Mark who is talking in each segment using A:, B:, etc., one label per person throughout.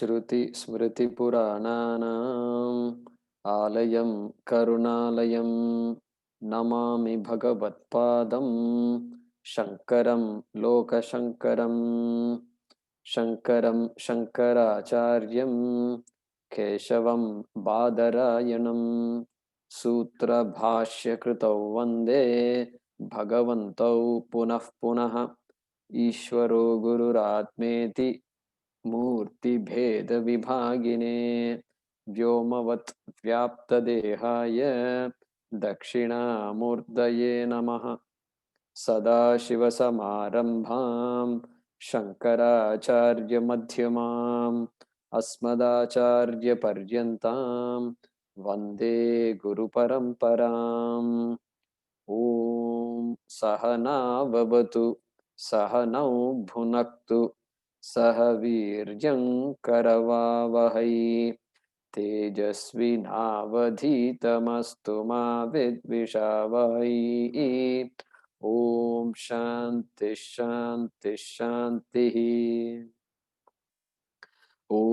A: श्रुति स्मृति पुराणानाम् आलयं करुणालयं नमामि भगवत्पादं शङ्करं लोकशङ्करं शङ्करं शङ्कराचार्यं केशवं बादरायणं सूत्रभाष्यकृतौ वन्दे भगवन्तौ पुनः पुनः ईश्वरो गुरुरात्मेति मूर्तिभेद विभागिने व्योमवत् व्याप्तदेहाय दक्षिणामूर्तये नमः। सदाशिवसमारम्भां शङ्कराचार्यमध्यमाम् अस्मदाचार्यपर्यन्तां वन्दे गुरुपरम्पराम्। ॐ सहनाववतु सहनौ भुनक्तु सह वीर्यं करवावहै तेजस्विनावधीतमस्तु मा विद्विषावहै। ॐ शान्ति शान्ति शान्तिः। ॐ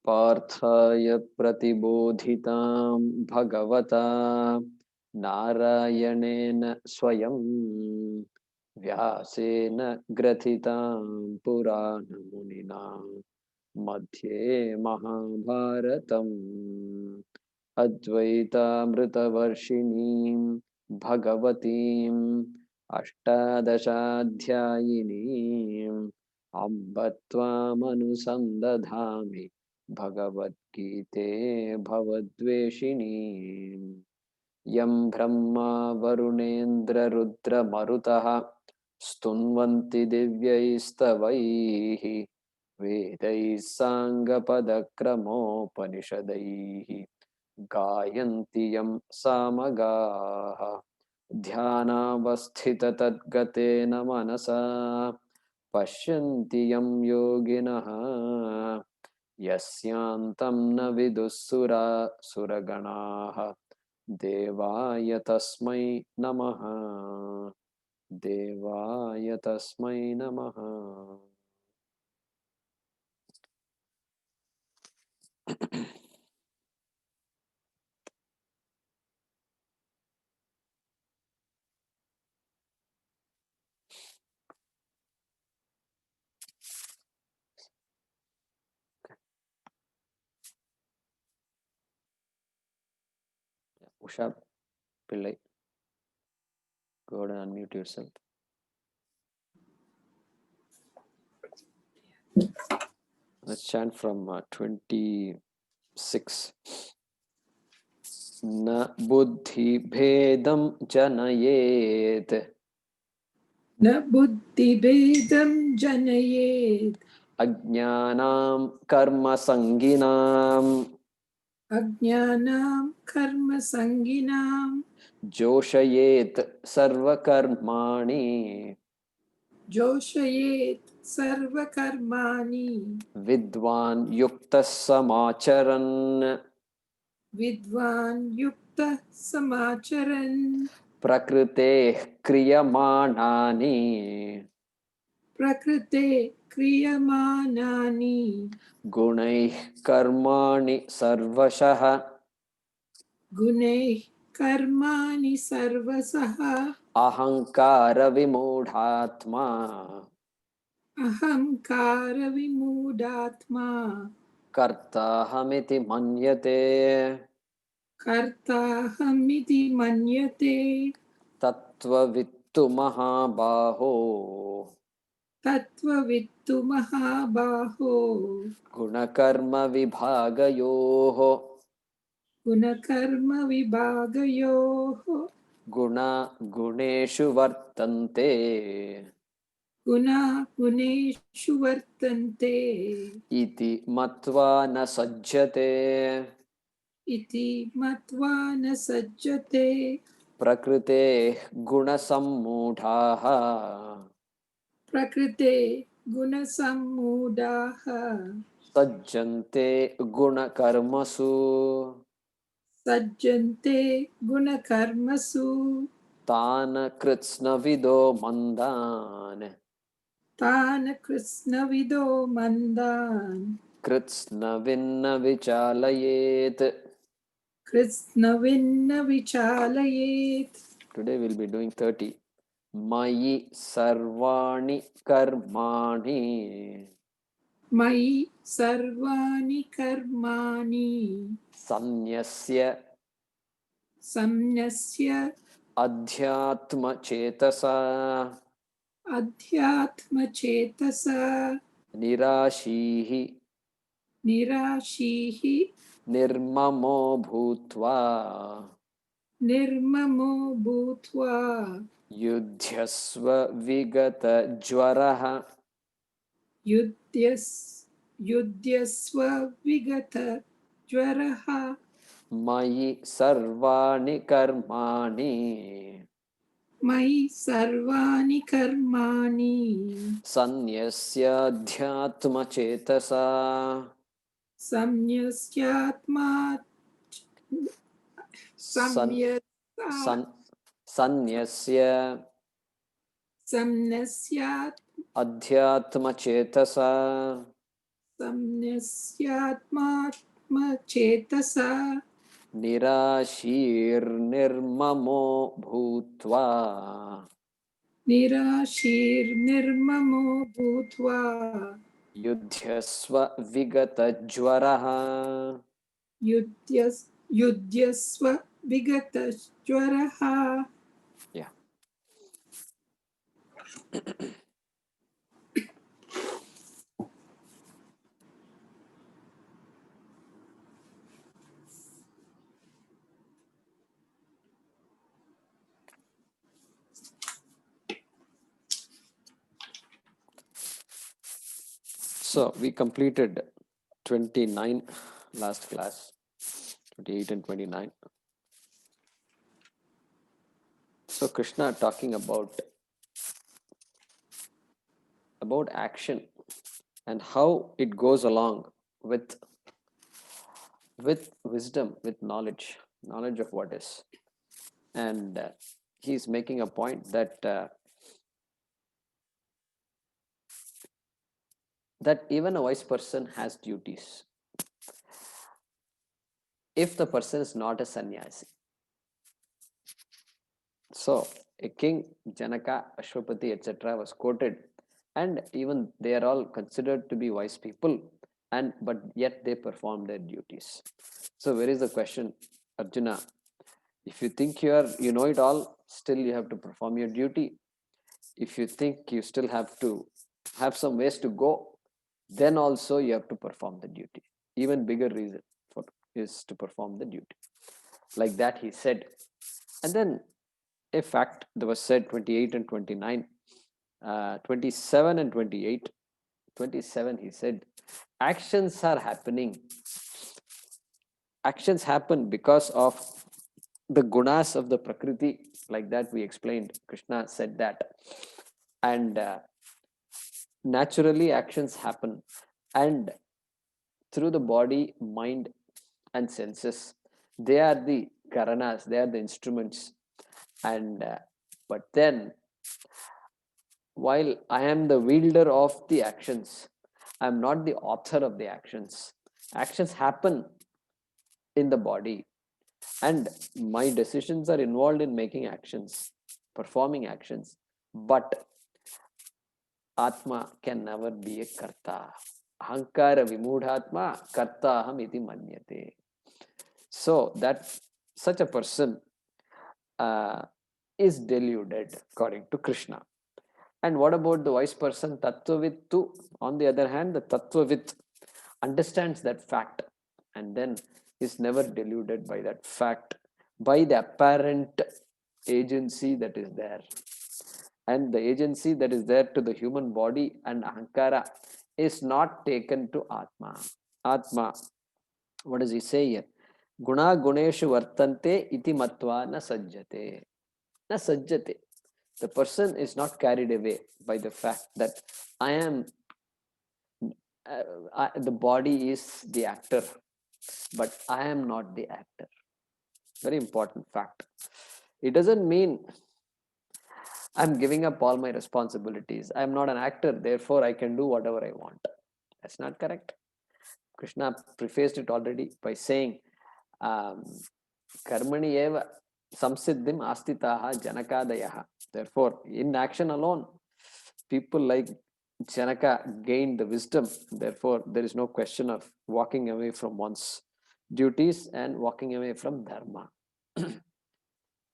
A: पार्थाय प्रतिबोधितां भगवता नारायणेन स्वयं व्यासेन ग्रथितां पुराणमुनिना मध्ये महाभारतम् अद्वैतामृतवर्षिणीं भगवतीम् अष्टादशाध्यायिनीम् अम्ब त्वामनुसन्दधामि भगवद्गीते भवद्वेषिणीम् यं ब्रह्मा वरुणेन्द्ररुद्रमरुतः स्तुन्वन्ति दिव्यैस्तवैः वेदैः साङ्गपदक्रमोपनिषदैः गायन्ति यं सामगाः ध्यानावस्थिततद्गतेन मनसा पश्यन्ति यं योगिनः यस्यान्तं न विदुःसुरगणाः देवाय तस्मै नमः। देवाय तस्मै नमः। Usha Pillai, go ahead and unmute yourself. Let's chant from 26. न बुद्धिभेदं जनयेत्
B: न बुद्धिभेदं जनयेत्
A: अज्ञानां कर्मसङ्गिनाम्
B: अज्ञानां कर्मसङ्गिनां
A: जोषयेत् सर्वकर्माणि
B: जोषयेत् सर्वकर्माणि
A: विद्वान् युक्तः समाचरन्
B: विद्वान् युक्तः समाचरन्
A: प्रकृतेः क्रियमाणानि
B: प्रकृते क्रियमाणानि
A: गुणैः कर्माणि सर्वशः
B: गुणैः कर्माणि सर्वशः
A: अहङ्कारविमूढात्मा
B: अहङ्कारविमूढात्मा
A: कर्ताहमिति मन्यते
B: कर्ताहमिति मन्यते
A: तत्त्ववित्तु महाबाहो
B: तत्त्ववित्तु महाबाहो
A: गुणकर्मविभागयोः
B: गुणकर्मविभागयोः
A: गुणेषु वर्तन्ते
B: गुणा गुणेषु वर्तन्ते
A: इति मत्वा न सज्जते
B: इति मत्वा न सज्जते
A: प्रकृतेः गुणसम्मूढाः
B: प्रकृते गुणसम्मूढाः
A: सज्जन्ते गुणकर्मसु
B: सज्जन्ते गुणकर्मसु
A: तान् कृत्स्नविदो मन्दान्
B: तान् कृत्स्नविदो मन्दान्
A: कृत्स्नविन्न विचालयेत्.
B: कृत्स्नविन्न विचालयेत्.
A: Today we'll be doing 30. Mayi sarvani karmani
B: मयि सर्वाणि कर्माणि
A: sanyasya
B: संन्यस्य
A: adhyatma chetasa
B: अध्यात्मचेतसा
A: nirashihi
B: निराशीः
A: nirmamo bhutva
B: निर्ममो भूत्वा
A: युध्यस्व विगत ज्वरः.
B: युध्यस्व विगत ज्वरः
A: मयि सर्वाणि कर्माणि
B: मयि सर्वाणि कर्माणि
A: सन्न्यस्याध्यात्मचेतसा
B: संन्यस्यात्मा
A: सन्
B: संयता
A: सन् सन्न्यस्य
B: संन्यस्यात्
A: अध्यात्मचेतसा
B: संन्यस्यात्मात्मचेतसा
A: निराशीर्निर्ममो भूत्वा
B: निराशीर्निर्ममो भूत्वा
A: युध्यस्व विगतज्वरः.
B: युध्यस्व विगतज्वरः.
A: Yeah. So we completed 29 last class, 28 and 29. So Krishna talking about action and how it goes along with wisdom, with knowledge of what is. And he's making a point that that even a wise person has duties if the person is not a sannyasi. So a king, Janaka, Ashwapati, etc. was quoted, and even they are all considered to be wise people, and but yet they perform their duties. So where is the question, Arjuna? If you think you know it all, still you have to perform your duty. If you think you still have to have some ways to go, then also you have to perform the duty. Even bigger reason for is to perform the duty. Like that he said. And then a fact that was said 28 and 29, 27 and 28. 27 he said, actions are happening. Actions happen because of the gunas of the prakriti, like that we explained. Krishna said that. And naturally actions happen, and through the body, mind, and senses, they are the karanas, they are the instruments. And but then, while I am the wielder of the actions, I am not the author of the actions. Actions happen in the body, and my decisions are involved in making actions, performing actions. But Atma can never be a karta. Ahankara vimudhatma karta aham iti manyate. So that such a person uh, is deluded according to Krishna. And what about the wise person, Tattvavittu? On the other hand, the Tattvavit understands that fact and then is never deluded by that fact, by the apparent agency that is there. And the agency that is there to the human body and Ahankara is not taken to Atma. Atma, what does he say here? Guna guneshu vartante iti matva na sajjate. Na sajjate. The person is not carried away by the fact that I am, the body is the actor, but I am not the actor. Very important fact. It doesn't mean I'm giving up all my responsibilities. I'm not an actor, therefore I can do whatever I want. That's not correct. Krishna prefaced it already by saying, Karmani eva samsiddhim astitaha janakadayaha. Therefore, in action alone, people like Janaka gained the wisdom. Therefore, there is no question of walking away from one's duties and walking away from dharma.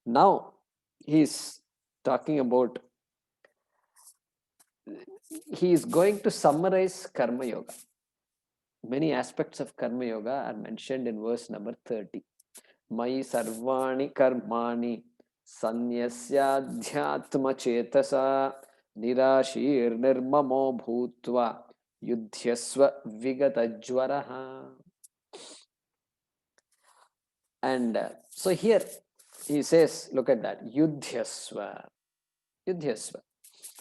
A: Now, he's talking about, he is going to summarize Karma Yoga. Many aspects of Karma Yoga are mentioned in verse number 30. Mai sarvani karmani sanyasyaadhyatma chetasa nirashir nirmamo bhutva yudhyasva vigatajvaraha. And so here he says, look at that, yudhyasva. Yudhyasva.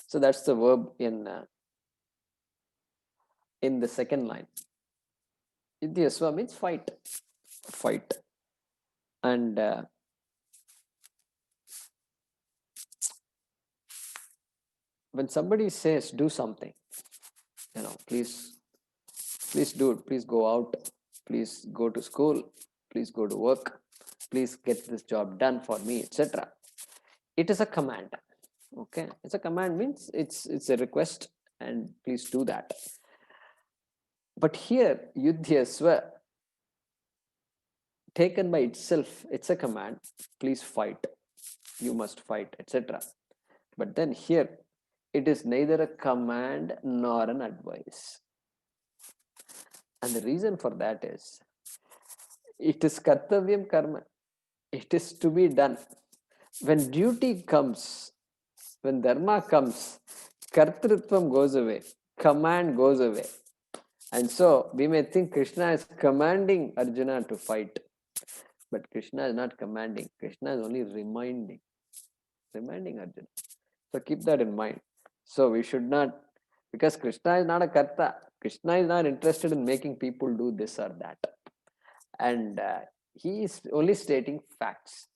A: So that's the verb in the second line. Yudhyasva means fight. Fight. And when somebody says do something, please do it, please go out, please go to school, please go to work, please get this job done for me, etc. It is a command. Okay, it's a command, means it's a request, and please do that. But here yudhyasva, taken by itself, it's a command, please fight, you must fight, etc. But then here it is neither a command nor an advice. And the reason for that is, it is kartavyam karma. It is to be done. When duty comes, when dharma comes, kartrutvam goes away, command goes away. And so we may think Krishna is commanding Arjuna to fight. But Krishna is not commanding. Krishna is only reminding Arjuna. So keep that in mind. So we should not, because Krishna is not a karta. Krishna is not interested in making people do this or that. And he is only stating facts.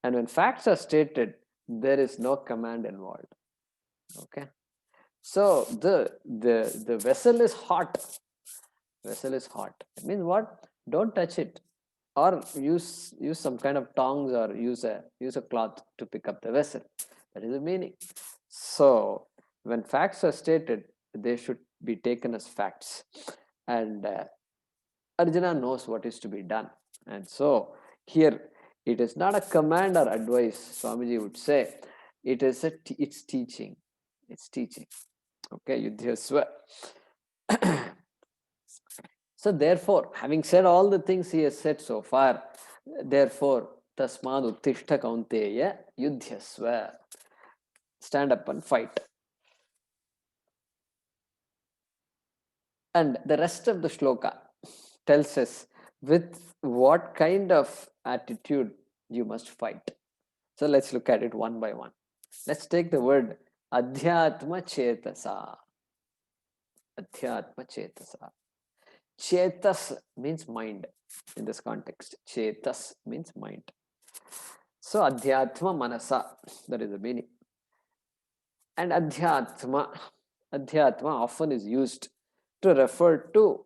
A: And when facts are stated, there is no command involved. Okay. So the vessel is hot. Vessel is hot. It means what? Don't touch it. Or use some kind of tongs, or use a cloth to pick up the vessel. That is the meaning. So when facts are stated, they should be taken as facts. And Arjuna knows what is to be done. And so here it is not a command or advice, Swamiji would say. It is it's teaching. It's teaching. Okay, yudhyasva. So therefore, having said all the things he has said so far, therefore, tasmad uttishta kaunteya yudhyasva. Stand up and fight. And the rest of the shloka tells us with what kind of attitude you must fight. So let's look at it one by one. Let's take the word adhyatma chetasa. Adhyatma chetasa. Chetas means mind in this context. Chetas means mind. So adhyatma manasa, that is the meaning. And adhyatma often is used to refer to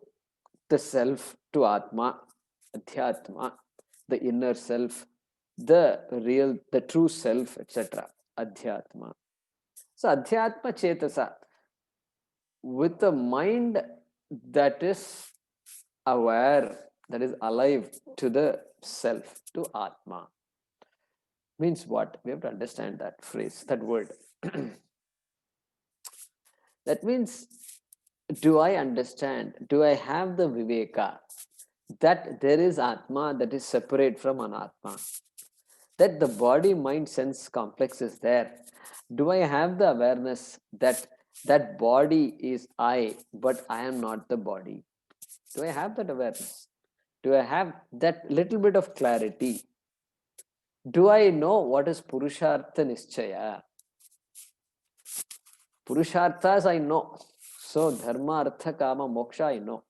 A: the self, to atma, adhyatma, the inner self, the true self, etc. Adhyatma. So adhyatma chetasa, with a mind that is aware, that is alive to the self, to atma. Means what? We have to understand that phrase, that word. That means, do I understand, do I have the viveka that there is atma that is separate from anatma? That the body, mind, sense complex is there. Do I have the awareness that that body is I, but I am not the body? Do I have that awareness? Do I have that little bit of clarity? Do I know what is Purushartha Nischaya? Purusharthas I know. So Dharma, Artha, Kama, Moksha I know.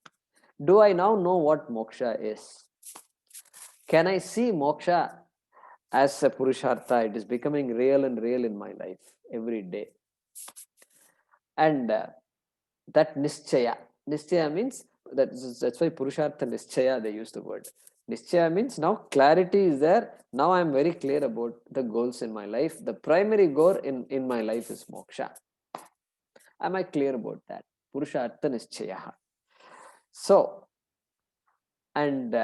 A: Do I now know what moksha is? Can I see moksha as a Purushartha, it is becoming real and real in my life every day. And that Nischaya means that's why Purushartha Nischaya, they use the word. Nischaya means now clarity is there. Now I am very clear about the goals in my life. The primary goal in my life is moksha. Am I clear about that? Purushartha Nischaya. So, and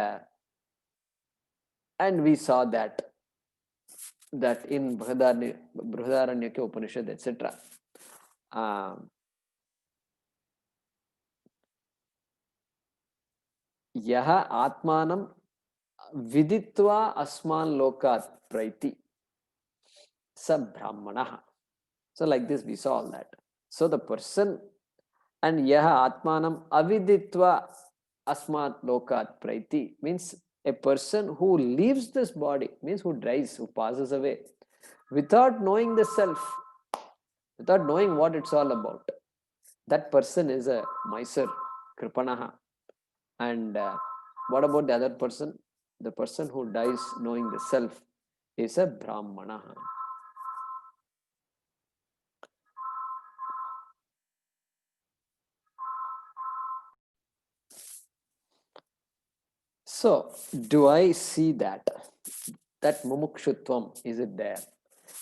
A: we saw that in Brihadaranyaka Upanishad, etc. यह आत्मानं विदित्वा अस्मान् लोकात् प्रैति स ब्राह्मणः. So like this we saw all that. So the person, and यह आत्मानं अविदित्वा अस्मात् लोकात् प्रैति means a person who leaves this body, means who dies, who passes away without knowing the self, without knowing what it's all about. That person is a miser, kripanaha. And what about the other person? The person who dies knowing the self is a brahmana. So, do I see that mumukshutvam, is it there?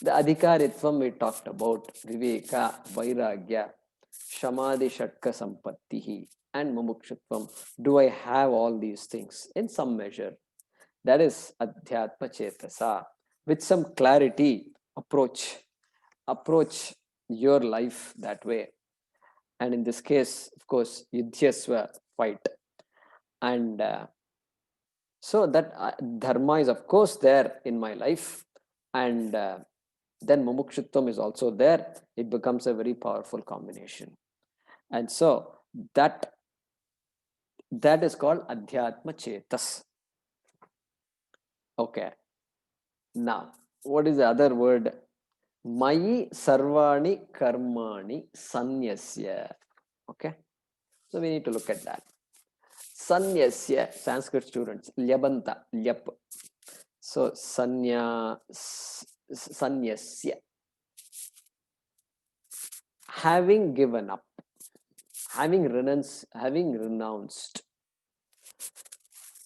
A: The adhikaritvam we talked about, viveka, vairagya, shamadhi shatka sampattihi, and mumukshutvam. Do I have all these things in some measure? That is adhyatma chetasa. With some clarity, approach your life that way. And in this case, of course, yudhyasva, fight. And so that dharma is of course there in my life, and then mumukshutvam is also there. It becomes a very powerful combination. And so that is called adhyatma chetas. Okay. Now, what is the other word? Mayi sarvani karmani sanyasya. Okay. So we need to look at that. Sanyasya, Sanskrit students, lyabanta, lyap. So sanyasya. Having given up, having renounced.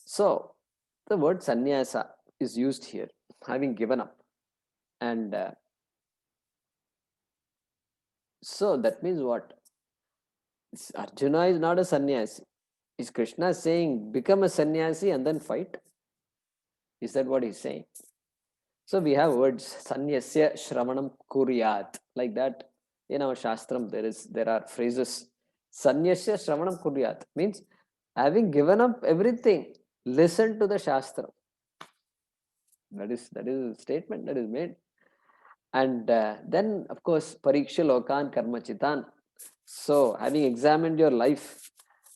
A: So the word sannyasa is used here, having given up. And so that means what? Arjuna is not a sannyasi. Is Krishna saying become a sannyasi and then fight? Is that what he's saying? So we have words sanyasya shravanam kuryat, like that. In our shastram there are phrases. Sanyasya shravanam kuryat means having given up everything, listen to the shastra. That is a statement that is made. And then of course pariksha lokan karmachitan. So having examined your life,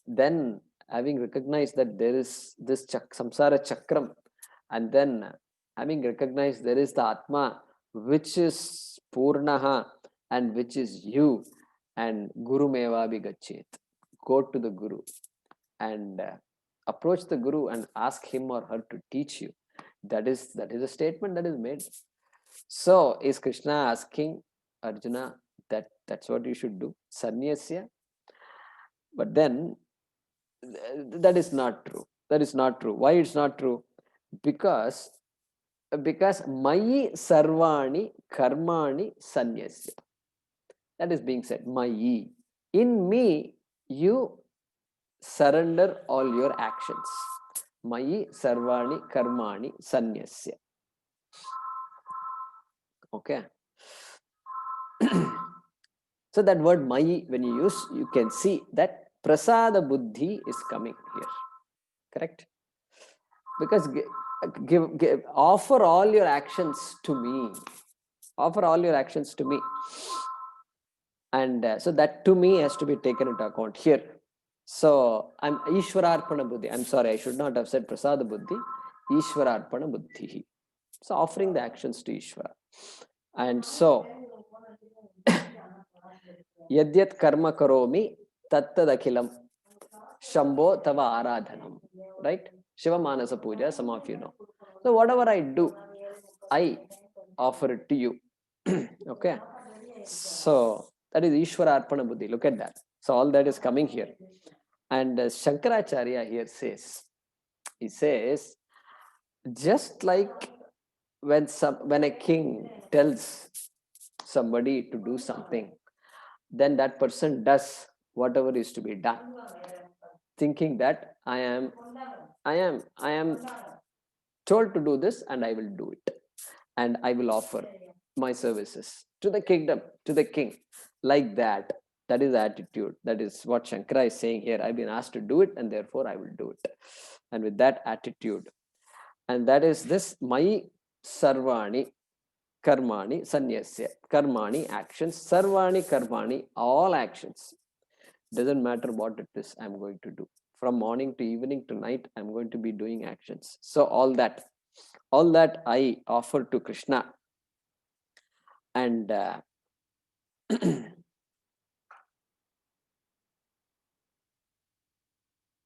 A: then having recognized that there is this samsara chakram, and then having recognized there is the Atma, which is Purnaha and which is you, and Guru Meva Bigachet. Go to the Guru and approach the Guru and ask him or her to teach you. That is a statement that is made. So is Krishna asking Arjuna that's what you should do? Sannyasya? But then that is not true. That is not true. Why it's not true? Because mayi sarvani karmani sanyasya. That is being said. Mayi. In me, you surrender all your actions. Mayi sarvani karmani sanyasya. Okay. So that word mayi, when you use, you can see that prasada buddhi is coming here. Correct? Because offer all your actions to me. Offer all your actions to me. And so that to me has to be taken into account here. So I'm Ishwararpana buddhi. I'm sorry, I should not have said prasada buddhi. Ishwararpana buddhi. So offering the actions to Ishvara. And so yadyat karma karomi tattad akhilam shambho tava aradhanam. Right? Shiva Manasa Puja, some of you know. So whatever I do, I offer it to you. Okay. So that is Ishvara Arpana Buddhi. Look at that. So all that is coming here. And Shankaracharya here says, he says, just like when a king tells somebody to do something, then that person does whatever is to be done, thinking that I am told to do this and I will do it, and I will offer my services to the kingdom, to the king, like that. That is attitude. That is what Shankara is saying here. I've been asked to do it, and therefore I will do it. And with that attitude, and that is this my sarvani karmani sanyasya. Karmani actions, sarvani karmani all actions. Doesn't matter what it is, I'm going to do. From morning to evening to night, I'm going to be doing actions. So all that I offer to Krishna. And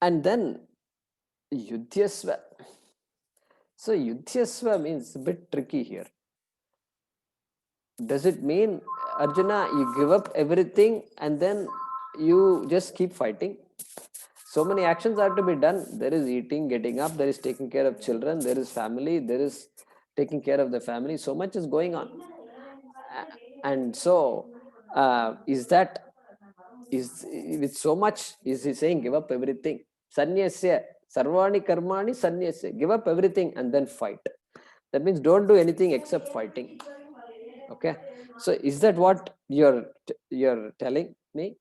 A: and then Yudhyasva. So Yudhyasva means a bit tricky here. Does it mean, Arjuna, you give up everything and then you just keep fighting? So many actions are to be done. There is eating, getting up, there is taking care of children, there is family, there is taking care of the family. So much is going on. And so, is with so much, is he saying give up everything? Sanyasya, sarvani karmani sanyasya. Give up everything and then fight. That means don't do anything except fighting. Okay. So is that what you're telling me?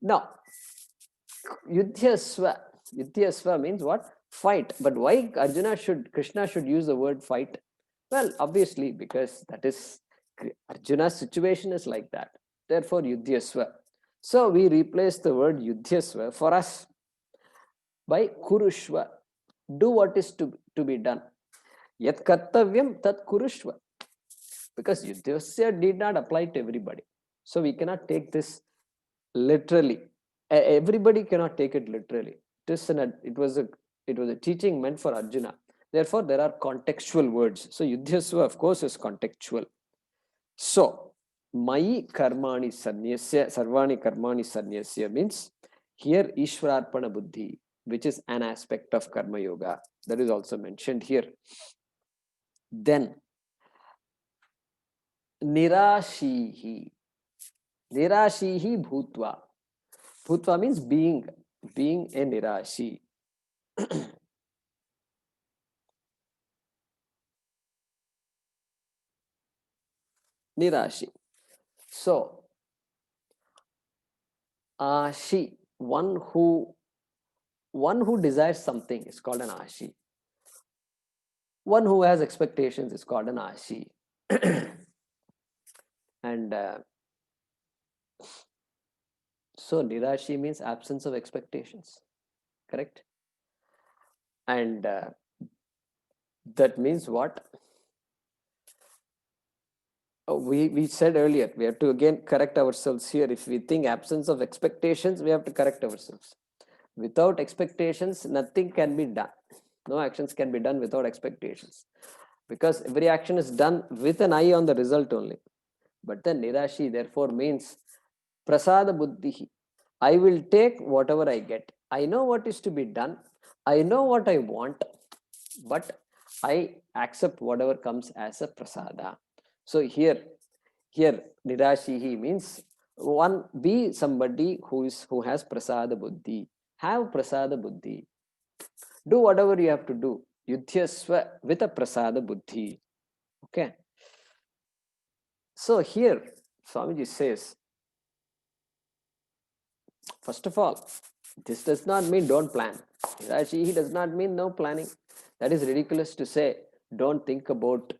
A: No. Yudhyasva means what? Fight. But why Krishna should use the word fight? Well, obviously, because that is Arjuna's situation is like that. Therefore, Yudhyasva. So we replace the word Yudhyasva for us by Kurushva. Do what is to be done. Yat kartavyam tat kurushva. Because Yudhyasya did not apply to everybody. So we cannot take this literally. Everybody cannot take it literally. It was a teaching meant for Arjuna. Therefore, there are contextual words. So Yudhyasva, of course, is contextual. So Mai karmani sanyasya, sarvani karmani sanyasya means here Ishwararpana buddhi, which is an aspect of karma yoga. That is also mentioned here. Then nirashihi. Nirashihi bhutva. Bhutva means being a nirashi. Nirashi. So, ashi, one who desires something is called an ashi. One who has expectations is called an ashi. And so nirashi means absence of expectations, correct? And that means what? We said earlier, we have to again correct ourselves here. If we think absence of expectations, we have to correct ourselves. Without expectations, nothing can be done. No actions can be done without expectations, because every action is done with an eye on the result only. But then nirashi therefore means prasada buddhi. I will take whatever I get. I know what is to be done. I know what I want, but I accept whatever comes as a prasada. So here nirashihi means one, be somebody who has prasada buddhi. Have prasada buddhi. Do whatever you have to do. Yudhyasva with a prasada buddhi. Okay. So here Swamiji says, first of all, this does not mean don't plan. He does not mean no planning. That is ridiculous to say. Don't think about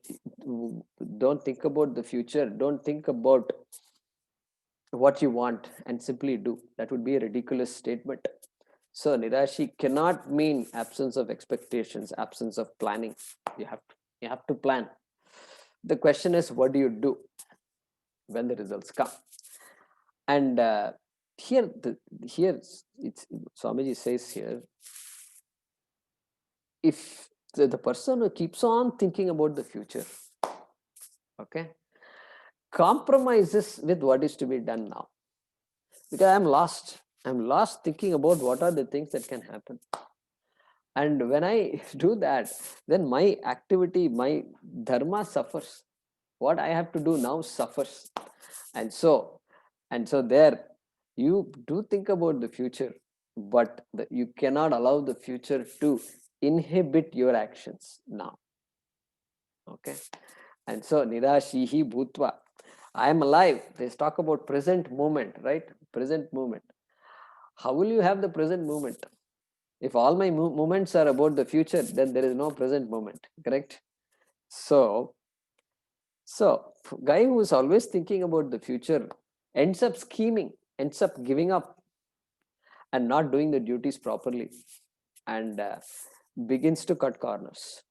A: the future. Don't think about what you want and simply do. That would be a ridiculous statement. So nirashi cannot mean absence of expectations, absence of planning. You have to plan. The question is, what do you do when the results come? And here Swamiji says here, if the person who keeps on thinking about the future, okay, compromises with what is to be done now. Because I'm lost thinking about what are the things that can happen. And when I do that, then my activity, my dharma suffers. What I have to do now suffers. And so there, you do think about the future, but you cannot allow the future to inhibit your actions now. Okay. And so nirashihi bhutva. I am alive. They talk about present moment, right? Present moment. How will you have the present moment? If all my moments are about the future, then there is no present moment, correct? So guy who is always thinking about the future ends up scheming, ends up giving up and not doing the duties properly, and begins to cut corners.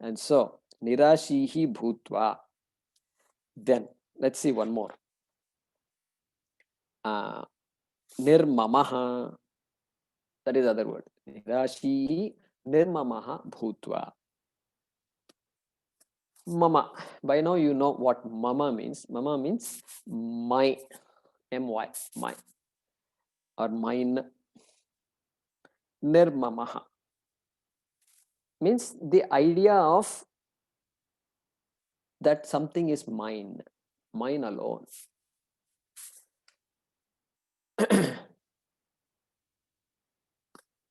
A: And so nirashihi bhutva. Then let's see one more. Nirmamaha. That is other word. Nirashihi nirmamaha bhutva. Mama. By now you know what mama means. Mama means my, my, my, or mine. Nirmamaha means the idea of that something is mine alone.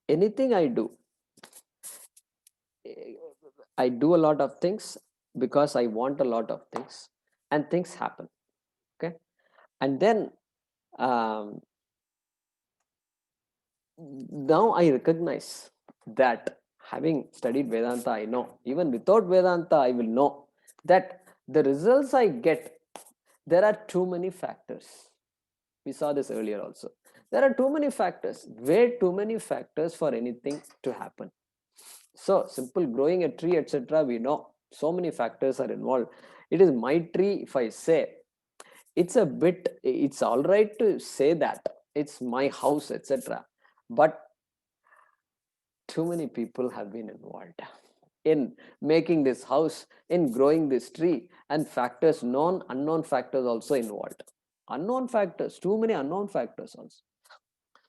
A: Anything I do a lot of things because I want a lot of things, and things happen. Okay. And then now I recognize that, having studied Vedanta, I know, even without Vedanta, I will know that the results I get, there are too many factors. We saw this earlier also. There are too many factors, way too many factors for anything to happen. So simple growing a tree, etc., we know so many factors are involved. It is my tree. If I say, it's all right to say that it's my house, etc., but too many people have been involved in making this house, in growing this tree, and factors, known, unknown factors also involved. Unknown factors, too many unknown factors also.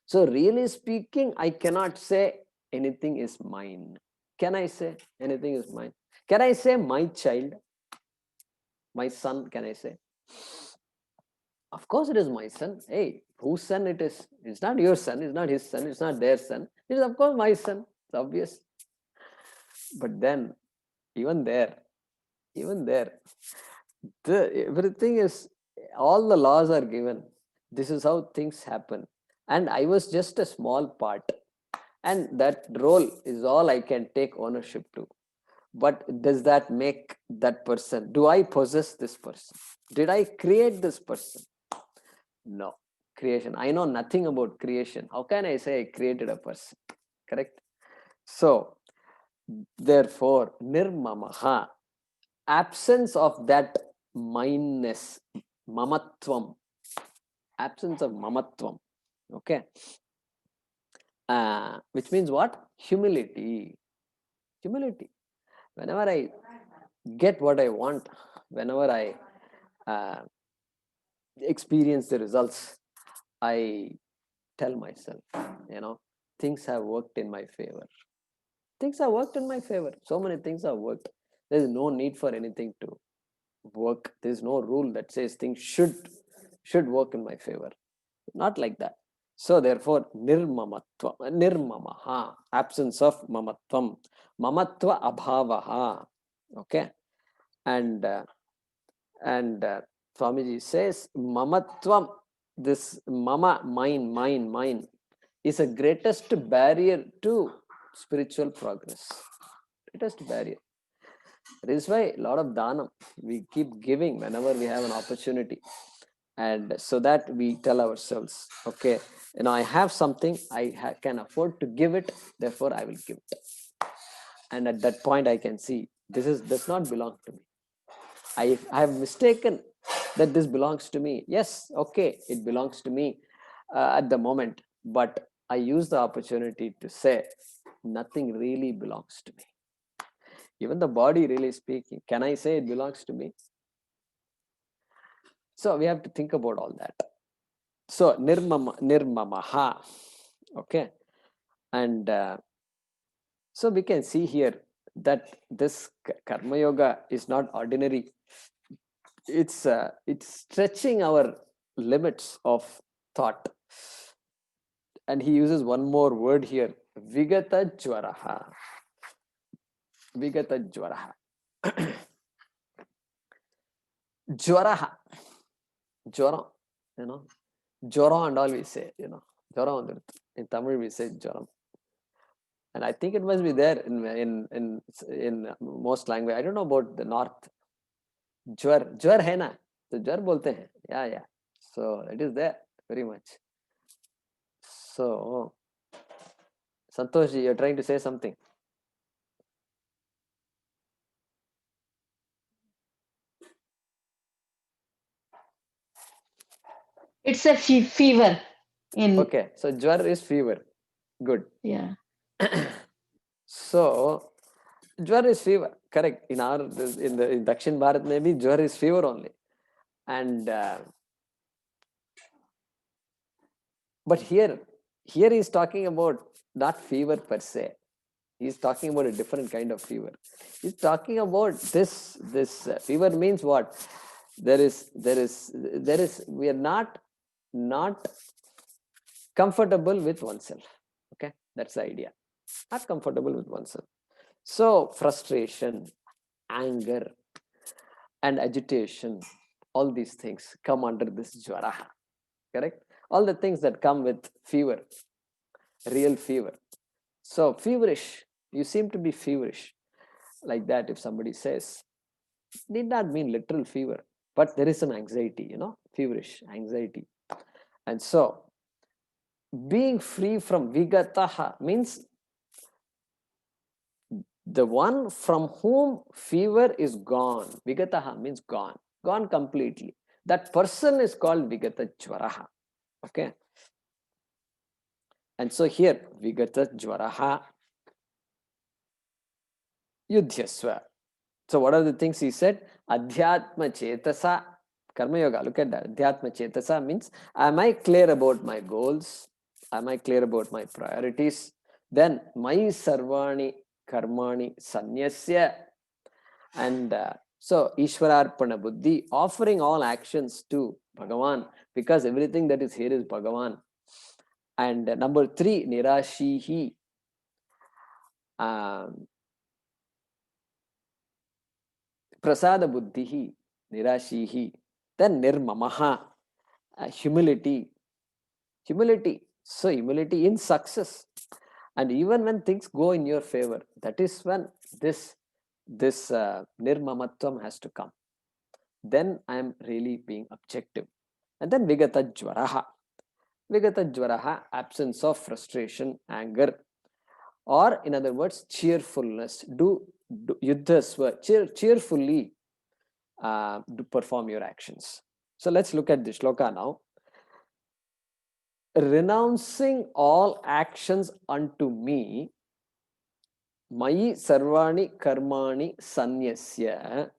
A: So really speaking, I cannot say anything is mine. Can I say anything is mine? Can I say my child, my son? Can I say? Of course it is my son. Hey, whose son it is? It's not your son, it's not his son, it's not their son. It is of course my son. It's obvious. But then, even there, everything is, all the laws are given. This is how things happen. And I was just a small part. And that role is all I can take ownership to. But does that make that person? Do I possess this person? Did I create this person? No. Creation. I know nothing about creation. How can I say I created a person? Correct? So, therefore, nirmamaha, absence of that mindness, mamatvam, absence of mamatvam. Okay. Which means what? Humility. Humility. Whenever I get what I want, whenever I experience the results, I tell myself, things have worked in my favor. Things have worked in my favor. So many things have worked. There is no need for anything to work. There is no rule that says things should work in my favor. Not like that. So therefore, nirmamaha, absence of mamatvam, mamatva abhavaha. Okay. And Swamiji says, mamatvam, this mama, mine, is the greatest barrier to spiritual progress. Greatest barrier. That is why a lot of dhanam, we keep giving whenever we have an opportunity. And so that we tell ourselves, okay, I have something, I can afford to give it, therefore I will give it. And at that point, I can see this does not belong to me. I have mistaken that this belongs to me. Yes, okay, it belongs to me at the moment, but I use the opportunity to say, nothing really belongs to me. Even the body, really speaking, can I say it belongs to me? So we have to think about all that. So nirmamaha, okay, and so we can see here that this karma yoga is not ordinary. It's stretching our limits of thought, and he uses one more word here, vigata jwaraha. Vigata jwaraha. Jwaraha. Jwara, Jwara and all we say, Jwara. In Tamil we say Jwaram. And I think it must be there in most language. I don't know about the north. Jwar hai na. So jwar bolte hain. Yeah. So it is there very much. So Santosh, you're trying to say something.
C: It's a fever.
A: Okay, so jwar is fever. Good.
C: Yeah.
A: So jwar is fever. Correct. In Dakshin Bharat, maybe jwar is fever only. And but here he's talking about not fever per se. He's talking about a different kind of fever. He's talking about this fever means what? There is we are not comfortable with oneself. Okay, that's the idea. Not comfortable with oneself. So frustration, anger, and agitation, all these things come under this jwaraha. Correct? All the things that come with fever, real fever. So feverish, you seem to be feverish. Like that, if somebody says, did not mean literal fever, but there is some anxiety, feverish anxiety. And so being free from vigataha means the one from whom fever is gone. Vigataha means gone completely. That person is called vigata jwaraha. Okay. And so here, vigata jwaraha yudhyasva. So what are the things he said? Adhyatma chetasa karma yoga. Look at that. Adhyatma chetasa means, am I clear about my goals? Am I clear about my priorities? Then my sarvani karmani sanyasya. And so Ishwararpana buddhi, offering all actions to Bhagavan, because everything that is here is Bhagavan. And number 3, nirashihi. Prasada buddhihi, nirashihi. Then nirmamaha, humility. So humility in success. And even when things go in your favor, that is when this nirmamatvam has to come. Then I am really being objective. And then vigata jwaraha. Vigata jwaraha, absence of frustration, anger, or in other words, cheerfulness. Do yuddhasva, cheerfully to perform your actions. So let's look at the shloka now. Renouncing all actions unto me, Mayi sarvani karmani sanyasya.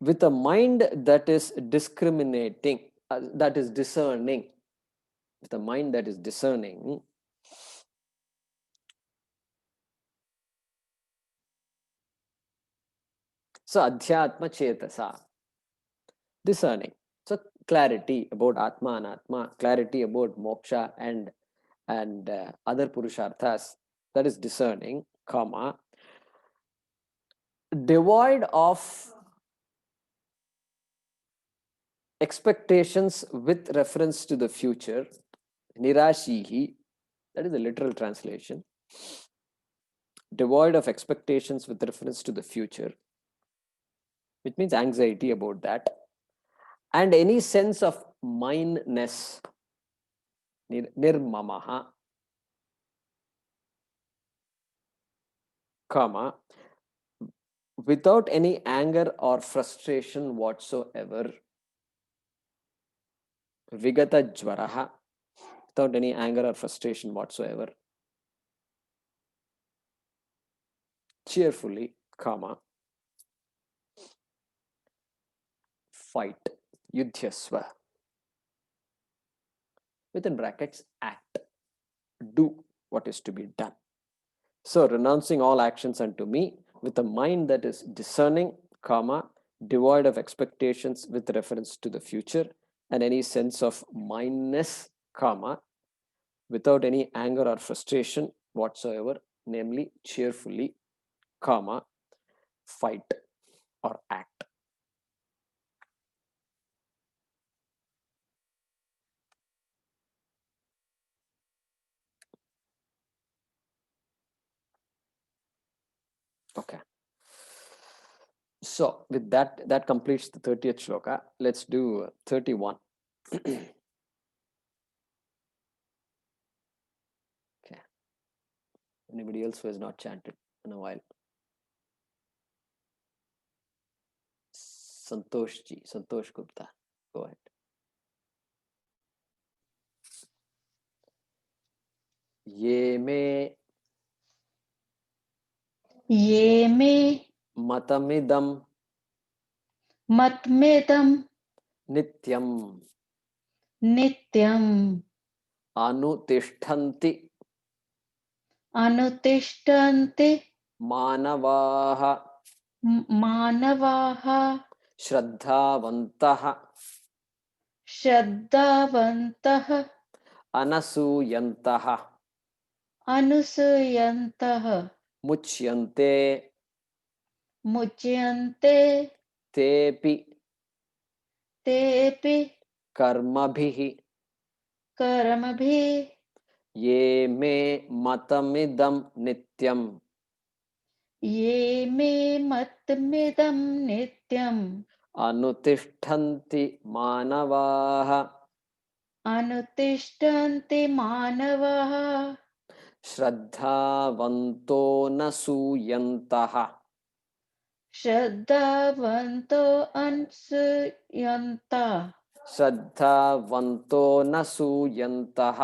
A: With a mind that is discriminating, that is discerning. With a mind that is discerning. So adhyatma chetasa, discerning. So clarity about atma and atma, clarity about moksha and other purusharthas, that is discerning, comma, devoid of expectations with reference to the future, nirashihi, that is the literal translation, devoid of expectations with reference to the future, which means anxiety about that, and any sense of mineness, nirmamaha, comma, without any anger or frustration whatsoever. vigata jvaraha, without any anger or frustration whatsoever. Cheerfully, comma, fight, yudhyasva, within brackets, act, do what is to be done. So renouncing all actions unto me with a mind that is discerning, comma, devoid of expectations with reference to the future and any sense of mindness, comma, without any anger or frustration whatsoever, namely cheerfully, comma, fight or act. Okay. So with that, that completes the 30th shloka. Let's do 31. Okay. Anybody else who has not chanted in a while? Santosh ji, Santosh Gupta. Go ahead. ये मे मतमिदं नित्यं अनुतिष्ठन्ति मानवाः श्रद्धावन्तः अनसूयन्तः मुच्यन्ते तेऽपि कर्मभिः ये मे मतमिदं नित्यम् अनुतिष्ठन्ति मानवाः श्रद्धावन्तो न सूयन्तः श्रद्धावन्तो न सूयन्तः.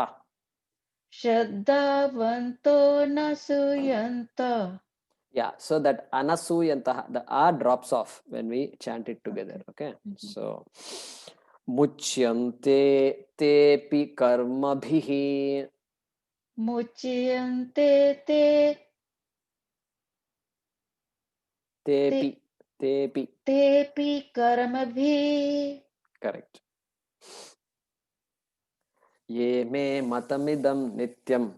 A: Yeah, so that anasuyantah, the a drops off when we chant it together. Okay, so muchyante tepi karmabhihi. Tepi correct. Ye me matamidam nityam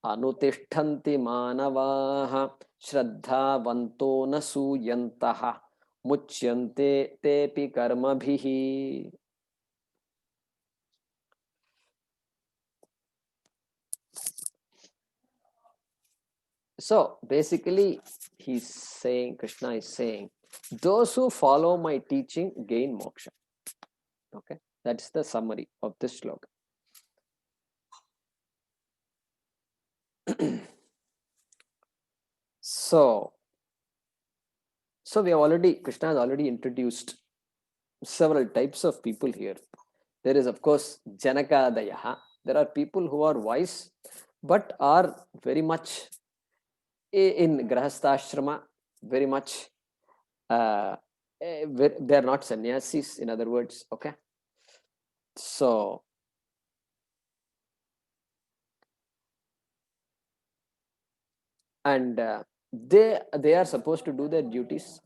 A: अनुतिष्ठन्ति मानवाः श्रद्धावन्तो न सूयन्तः मुच्यन्ते तेऽपि कर्मभिः. So basically he's saying, Krishna is saying, those who follow my teaching gain moksha. Okay, that's the summary of this shloka. So we have already, Krishna has already introduced several types of people here. There is, of course, Janakadayaha. There are people who are wise, but are very much in Grahasthashrama, very much, they are not sannyasis, in other words, okay? So, and they are supposed to do their duties,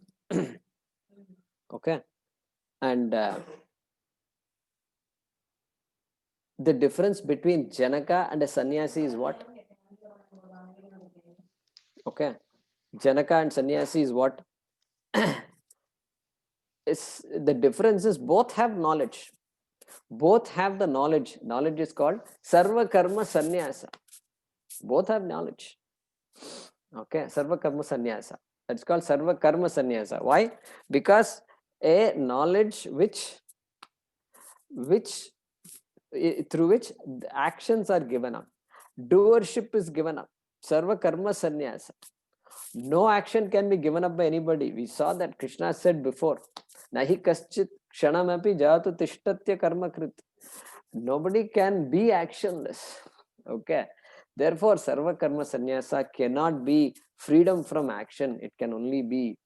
A: okay? And the difference between Janaka and a sannyasi is what? Okay, Janaka and sannyasi is what? Is the difference is both have knowledge. Both have the knowledge. Knowledge is called Sarva Karma Sannyasa. Both have knowledge. Okay, Sarva Karma Sannyasa. That's called Sarva Karma Sannyasa. Why? Because a knowledge through which the actions are given up. Doership is given up. Sarva Karma Sannyasa. No action can be given up by anybody. We saw that Krishna said before, Nahi kaschit kshanamapi jatu tishtatya karma krit. Nobody can be actionless. Okay. Therefore, sarva karma sannyasa cannot be freedom from action. It can only be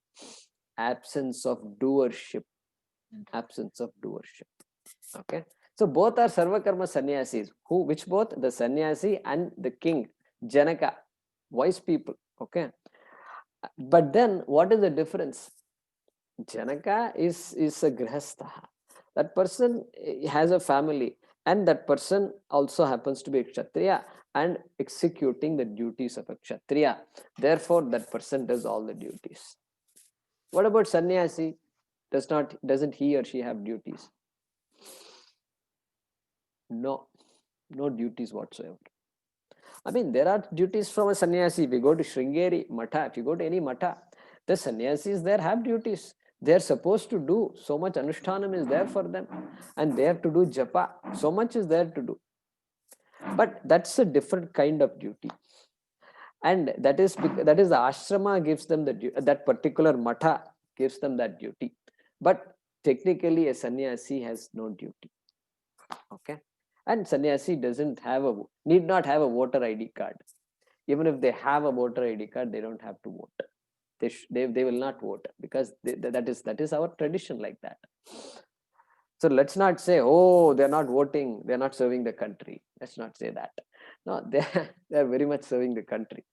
A: absence of doership. Absence of doership. Okay. So both are sarva karma sannyasis. Which both? The sannyasi and the king, Janaka, wise people. Okay. But then what is the difference? Janaka is a grihastha. That person has a family, and that person also happens to be a kshatriya and executing the duties of a kshatriya. Therefore, that person does all the duties. What about sannyasi? Doesn't he or she have duties? No, no duties whatsoever. I mean, there are duties from a sannyasi. If you go to Sringeri Matha, if you go to any Matha, the sannyasis there have duties. They are supposed to do so much anushtanam is there for them, and they have to do japa. So much is there to do. But that's a different kind of duty, and that is the ashrama gives them that particular matha gives them that duty. But technically, a sannyasi has no duty. Okay, and sannyasi need not have a voter ID card. Even if they have a voter ID card, they don't have to vote. They will not vote because that is our tradition like that. So let's not say, oh, they're not voting, they're not serving the country. Let's not say that. No, they're very much serving the country,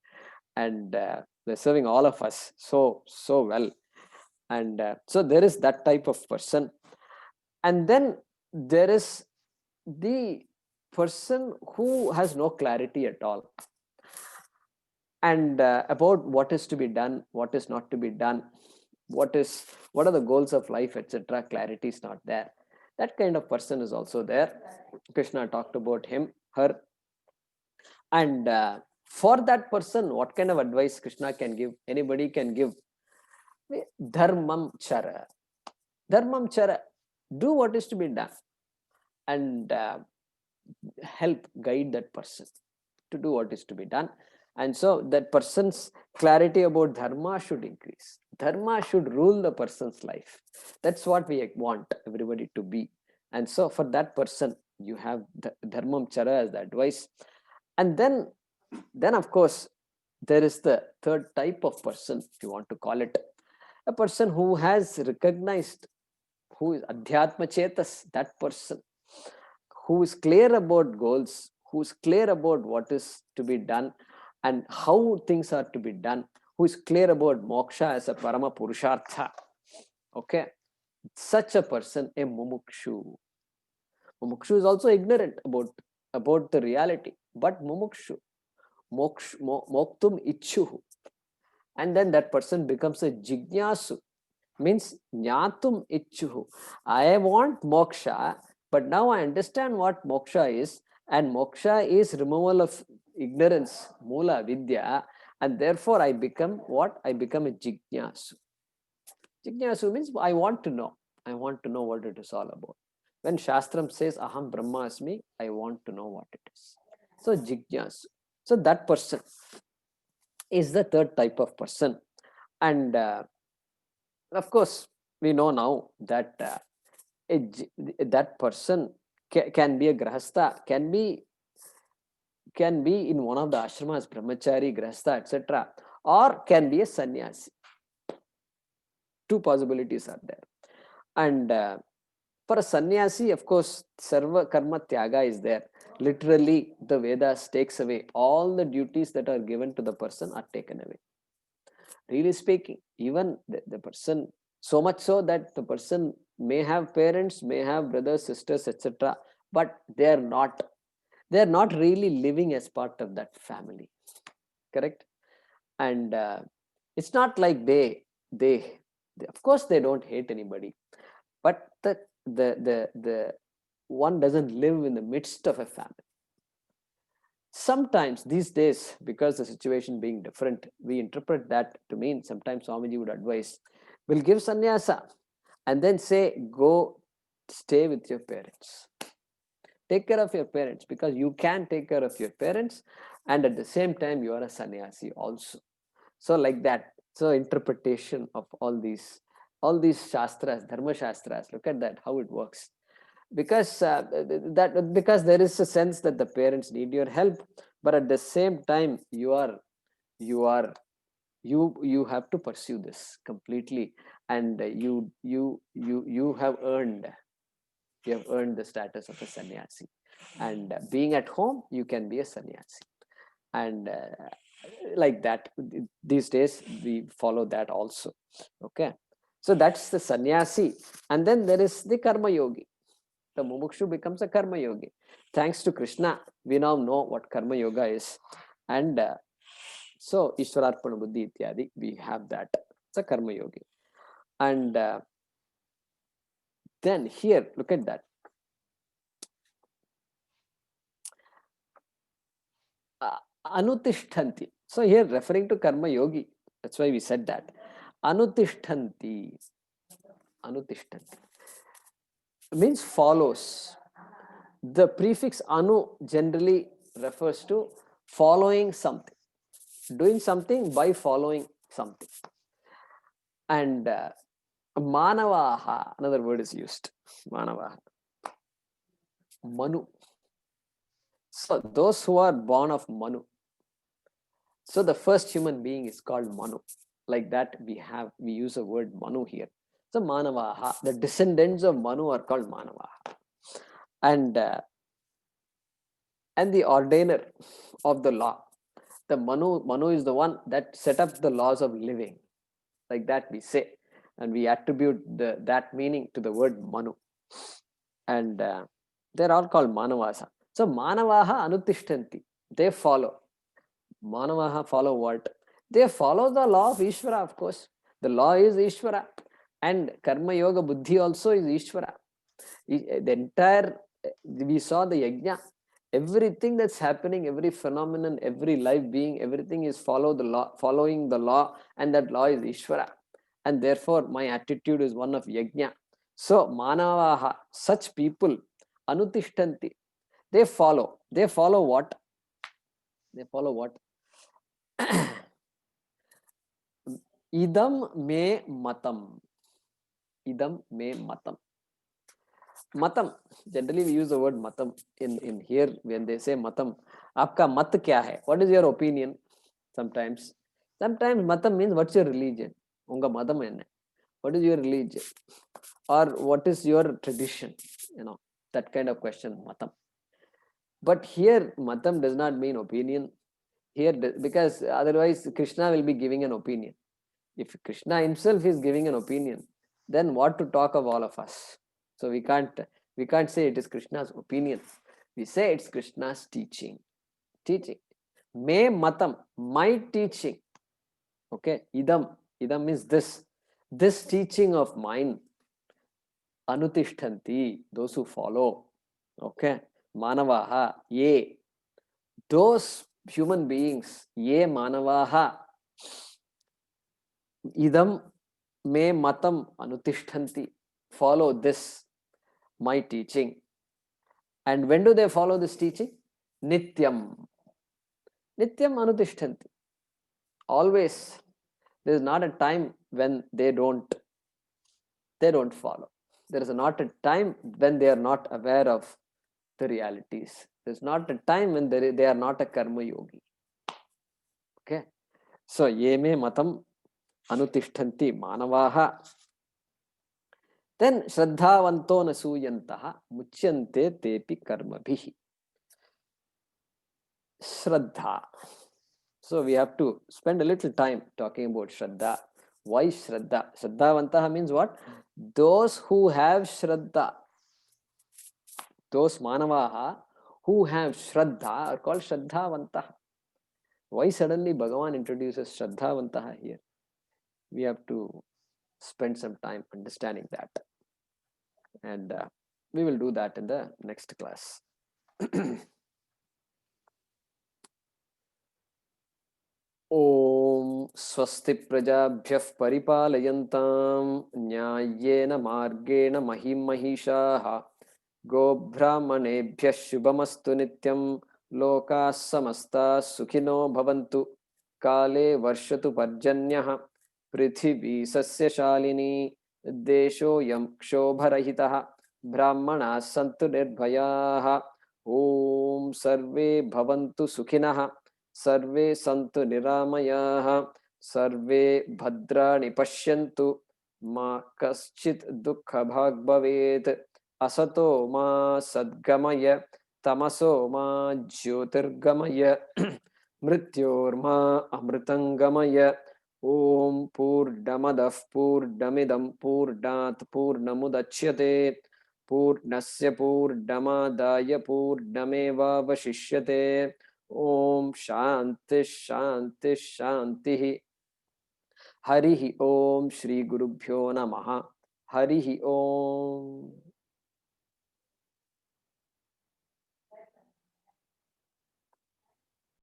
A: and they're serving all of us so well. And so there is that type of person, and then there is the person who has no clarity at all, and about what is to be done, what is not to be done, what are the goals of life, etc. Clarity is not there. That kind of person is also there. Krishna talked about him, her, and for that person, what kind of advice Krishna can give? Anybody can give. Dharmam chara. Dharmam chara. Do what is to be done, and help guide that person to do what is to be done. And so that person's clarity about dharma should increase. Dharma should rule the person's life. That's what we want everybody to be. And so for that person, you have the dharmam chara as the advice. And then of course, there is the third type of person, if you want to call it, a person who has recognized, who is adhyatma chetas, that person who is clear about goals, who is clear about what is to be done and how things are to be done, who is clear about moksha as a parama purushartha. Okay, such a person, a mumukshu. Mumukshu is also ignorant about the reality, but mumukshu, moktum ichuhu. And then that person becomes a jignasu, means jnatum ichuhu. I want moksha, but now I understand what moksha is, and moksha is removal of ignorance, mula vidya, and therefore I become what? I become a jignasu. Jignasu means I want to know. I want to know what it is all about. When Shastram says aham brahmasmi, I want to know what it is. So jignasu. So that person is the third type of person. And of course, we know now that that person can be a grahastha, can be in one of the ashramas, brahmachari, grahastha, etc., or can be a sannyasi. Two possibilities are there. And for a sannyasi, of course, sarva karma tyaga is there. Literally, the Vedas takes away all the duties that are given to the person are taken away. Really speaking, even the person, so much so that the person may have parents, may have brothers, sisters, etc., but they are not really living as part of that family. Correct? And it's not like they of course they don't hate anybody, but the one doesn't live in the midst of a family. Sometimes these days, because the situation being different, we interpret that to mean sometimes Swamiji would advise, we'll give sannyasa and then say, go stay with your parents. Take care of your parents, because you can take care of your parents, and at the same time, you are a sannyasi also. So like that. So interpretation of all these shastras, dharma shastras, look at that, how it works. because because there is a sense that the parents need your help, but at the same time you have to pursue this completely, and you have earned the status of a sannyasi, and being at home you can be a sannyasi, and like that these days we follow that also. Okay, so that's the sannyasi. And then there is the karma yogi. The mumukshu becomes a karma yogi. Thanks to Krishna, we now know what karma yoga is. And so Ishwararpana Buddhi Ityadi, we have that. It's a karma yogi. And then here, look at that. Anutishtanti. So here referring to karma yogi, that's why we said that. Anutishtanti. Anutishtanti means follows. The prefix anu generally refers to following something, doing something by following something. And manavaha, another word is used. Manavaha. Manu. So those who are born of Manu. So the first human being is called Manu. Like that we use a word Manu here. So manavaha, the descendants of Manu are called manavaha. And the ordainer of the law. The Manu is the one that set up the laws of living. Like that we say. And we attribute that meaning to the word Manu. And they're all called Manavasa. So Manavaha Anutishtanti. They follow. Manavaha follow what? They follow the law of Ishvara, of course. The law is Ishvara. And Karma Yoga Buddhi also is Ishvara. The entire, we saw the yajna. Everything that's happening, every phenomenon, every life being, everything is following the law, and that law is Ishvara. And therefore, my attitude is one of yajna. So, manavaha, such people, anutishtanti, they follow. They follow what? They follow what? Idam me matam. Idam me matam. Matam. Generally, we use the word matam in here when they say matam. Aapka mat kya hai? What is your opinion? Sometimes matam means what's your religion? Unga matam enna? What is your religion? Or what is your tradition? That kind of question, matam. But here, matam does not mean opinion. Here, because otherwise Krishna will be giving an opinion. If Krishna himself is giving an opinion, then what to talk of all of us? So we can't say it is Krishna's opinion. We say it's Krishna's teaching. Me matam, my teaching. Okay, idam means this teaching of mine. Anutishtanti, those who follow. Okay, manavaha, ye, those human beings, ye manavaha, idam me matam anutishtanti, follow this, my teaching. And when do they follow this teaching? Nityam anutishtanti. Always. There is not a time when they don't follow. There is not a time when they are not aware of the realities. There's not a time when they are not a karma yogi. Okay. So, ye me matam anutishtanti manavaha. Then, shraddhavanto nasuyantaha muchyante tepi karmabhihi. Shraddha. So, we have to spend a little time talking about shraddha. Why shraddha? Shraddhavantaha means what? Those who have shraddha. Those manavaha who have shraddha are called shraddhavantaha. Why suddenly Bhagavan introduces shraddhavantaha here? We have to spend some time understanding that. And we will do that in the next class. Om swasti prajabhyah paripalayantam nyayena margena mahim mahishaha Gobhramanebhyah shubhamastu nityam lokas samastas sukhino bhavantu kale varshatu parjanyah prithvi sasya shalini desho yam kshobharahitaha ब्राह्मणाः सन्तु निर्भयाः। ॐ सर्वे भवन्तु सुखिनः, सर्वे सन्तु निरामयाः, सर्वे भद्राणि पश्यन्तु, मा कश्चित् दुःखभाग् भवेत्। असतो मा सद्गमय, तमसो मा ज्योतिर्गमय, मृत्योर्मा अमृतङ्गमय। ॐ पूर्णमदः पूर्णमिदं पूर्णात् पूर्णमुदच्यते, पूर्णस्य पूर्णमादाय पूर्णमेवावशिष्यते। ॐ शान्ति शान्ति शान्तिः। हरिः ॐ श्री गुरुभ्यो नमः। हरिः ॐ।